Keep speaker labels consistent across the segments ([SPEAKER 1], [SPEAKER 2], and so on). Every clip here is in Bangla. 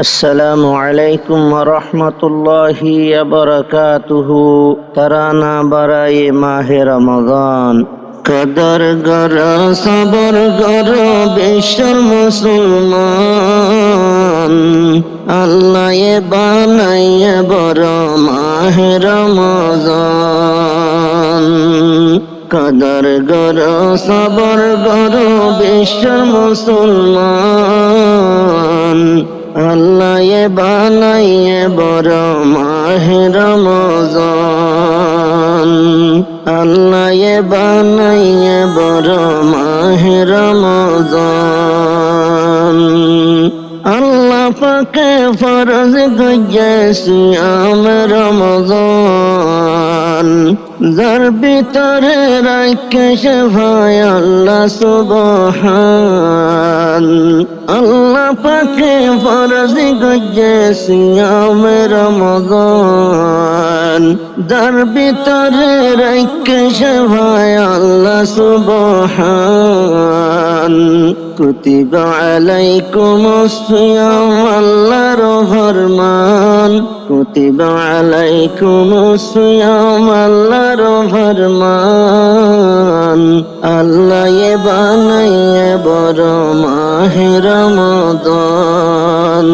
[SPEAKER 1] আসসালামু আলাইকুম ওয়া রাহমাতুল্লাহি ওয়া বারাকাতুহু। তারানা বারায়ে মাহে রমাদান। কদর গর সবর গর বিশ্বের মুসলমান, আল্লাহ বানাইয়ে বড় মাহে রমাদান। কদর গর সবর গর বিশ্বের মুসলমান, আল্লাহ বানাইয়ে বড় মাহে রমাদান। আল্লাহ বানাইয়ে বড় মাহে রমাদান। আল্লাহ পাকে ফরজ গইয়ে সিয়াম রমাদান, যার ভিতরে রাখে সেভায় আল্লাহ সুবহান। আল্লাহ পাকে ফরজ গইয়ে সিয়াম রমাদান, যার ভিতরে রাখে সেভায় আল্লাহ সুবহান। কুতিবা আলাইকুমুস সিয়াম, আল্লাহর ফরমান। কুতিবা আলাইকুমুস সিয়াম, আল্লাহর ফরমান। আল্লাহ বানাইয়ে বড় মাহে রমাদান।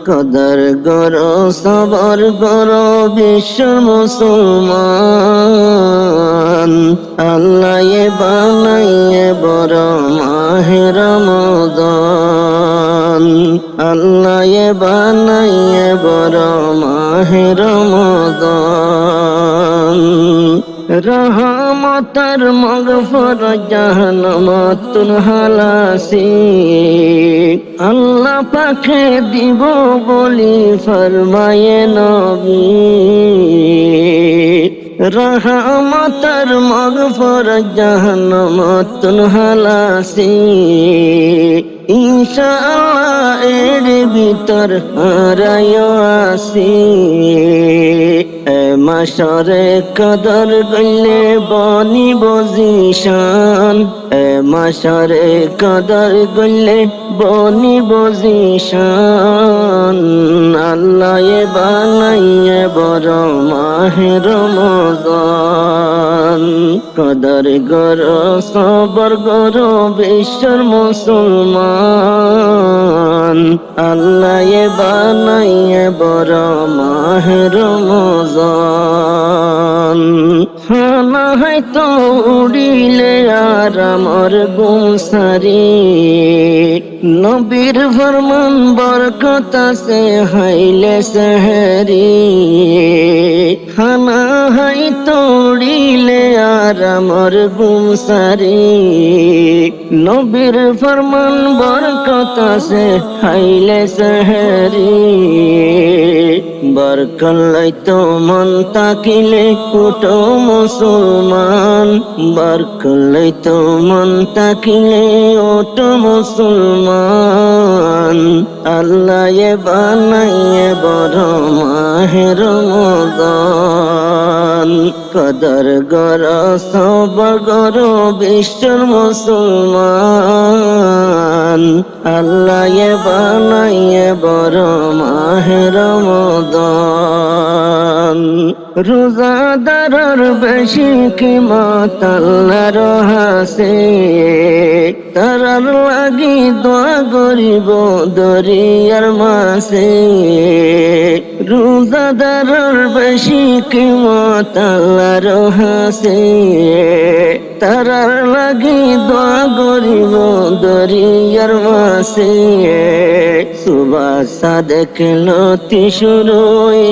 [SPEAKER 1] কদর গরো সবর গরো বিশ্বের মুসলমান, আল্লাহ বানাইয়ে বড় মাহে রমাদান। আল্লাহ বানাইয়ে বড় মাহে রমাদান। রহমতের মাগফিরাত জাহান্নামাতুল হালাসি, আল্লাহ পাকে দিব বলি ফরমায়ে নবী। রহমতের মাগফিরাত জাহান্নামাতুল হালাসি, ইনশাআল্লাহ এর ভিতর হারায় আসি। মাশারে কদর গইলে বনি বজিশান, মাশারে কদর গইলে বনি বজিশান। আল্লাহ বানাইয়ে বড় মাহে রমাদান। কদর গর সবর গর বিশ্বের মুসলমান, আল্লাহ বানাইয়ে বড় মাহে রমাদান। হানা হয়তো উড়িলে আর আমার গুম সারি, নবীর ফরমান বরকত আছে হাইলে সেহরি। হানা হয়তো উড়িলে আর আমার গুম সারি, নবীর ফরমান বরকত আছে হাইলে সেহরি। বরকলাই তো মন তাকিলে উঠো মুসলমান, বরকলাই তো মন তাকিলে ওঠো মুসলমান। আল্লাহ বানাইয়ে বড় মাহে রমাদান। কদর গর সবর গর বিশ্বের মুসলমান, আল্লাহ বানাইয়ে বড় মাহে রমাদান। রোজাদারের বেশি কিমত আল্লাহর হাসে, তারার লাগি দোয়া করিব দরিয়ার মাসে। রোজাদারের বেশি কিমত আল্লাহর হাসে, তারার লাগি দোয়া করিব দরিয়ার মাসে। সুবাহ সাদেক লতি শুরু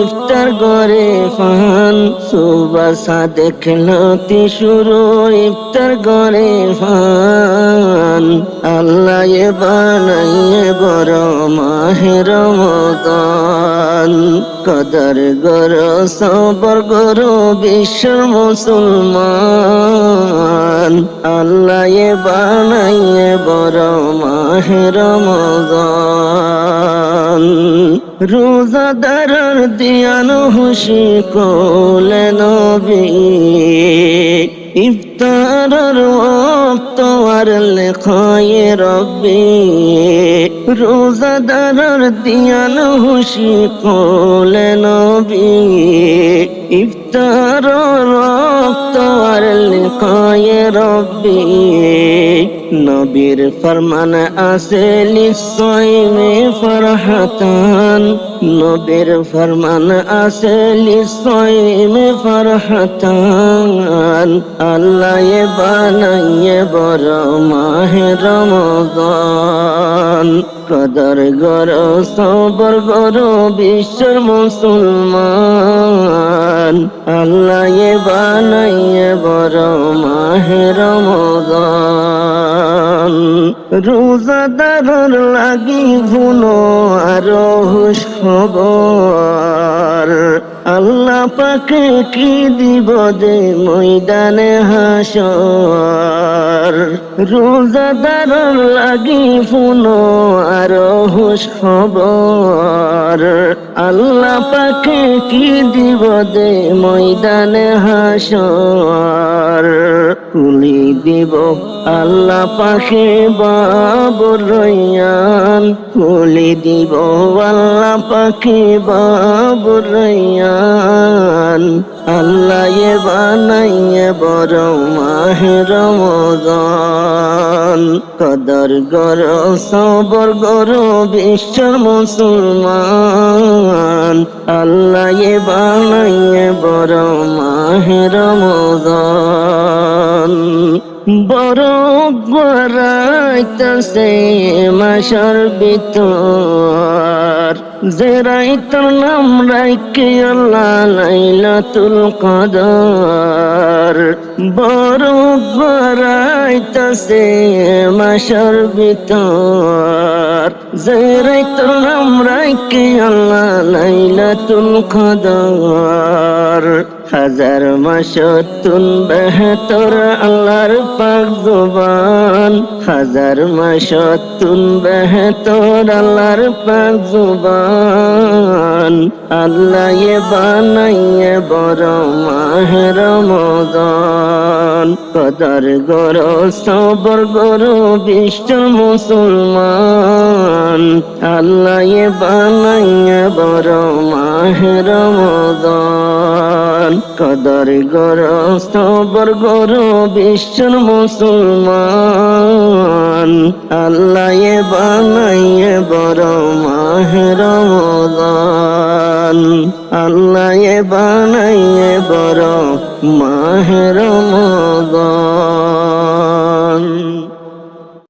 [SPEAKER 1] ইফতার করে ফান, সুবাহ সাদেক লতি শুরু ইফতার করে ফান। আল্লাহ বানাইয়ে বড় মাহে রমাদান। কদর গর সবর গর বিশ্বের মুসলমান, আল্লাহ বানাইয়ে বড় মাহে রমাদান। রোজাদারের দিয়ানো খুশি কোলে নবী, ইফতারের ওয়াক্ত আর লেখায় রব্বি রোজাদারের দিয়ান হুশি কোলে নবী ইফতারের ওয়াক্ত আর লেখায় রব্বি নবীর ফরমান আছে লিসাইমে ফরহাতান নবীর ফরমান আছে লিসাইমে ফরহাতান আল্লাহ বানাইয়ে বড় মাহে রমজান কদর গরো সবর গরো বিশ্বের মুসলমান আল্লাহ বানাইয়ে বড় মাহে রমজান রোজাদারের লাগি ভুনো আরো হুশ খবর আল্লাহ পাকে কি দিব দে ময়দানে হাসর রোজাদারের লাগি ভুনো আরো হুশ খবর আল্লাহ পাকে কি দিব দে ময়দানে হাসর কুলি দিব আল্লাহ পাকে বাবুর রয়ান কুলি দিব আল্লাহ পাকে বাবুর রয়ান আল্লাহ বানাইয়ে বড় মাহে রমজান কদর গরো সবর গরো বিশ্বের মুসলমান আল্লাহ বানাইয়ে বড় মাহে রমজান বড় গড়াইতেছে মাসর ভিতর যে রাইতর নাম রাইকে আল্লাহ লাইলাতুল কদর বড় গড়াইতেছে মাসর ভিতর যে রাইতর নাম রাইকে আল্লাহ লাইলাতুল কদর হাজার মাসতুন বেহতর আল্লাহর পাক জুবান হাজার মাসতুন বেহতর আল্লাহর পাক জুবান আল্লাহ বানাইয়ে বড় মাহে রমজান কদর গরো সবর গরো বিশ্বের মুসলমান আল্লাহ বানাইয়ে বড় মাহে রমজান কদর গরো সবর গরো বিশ্বের মুসলমান আল্লাহ বানাইয়ে বড় মাহে রমজান আল্লাহ বানাইয়ে বড় মাহে রমজান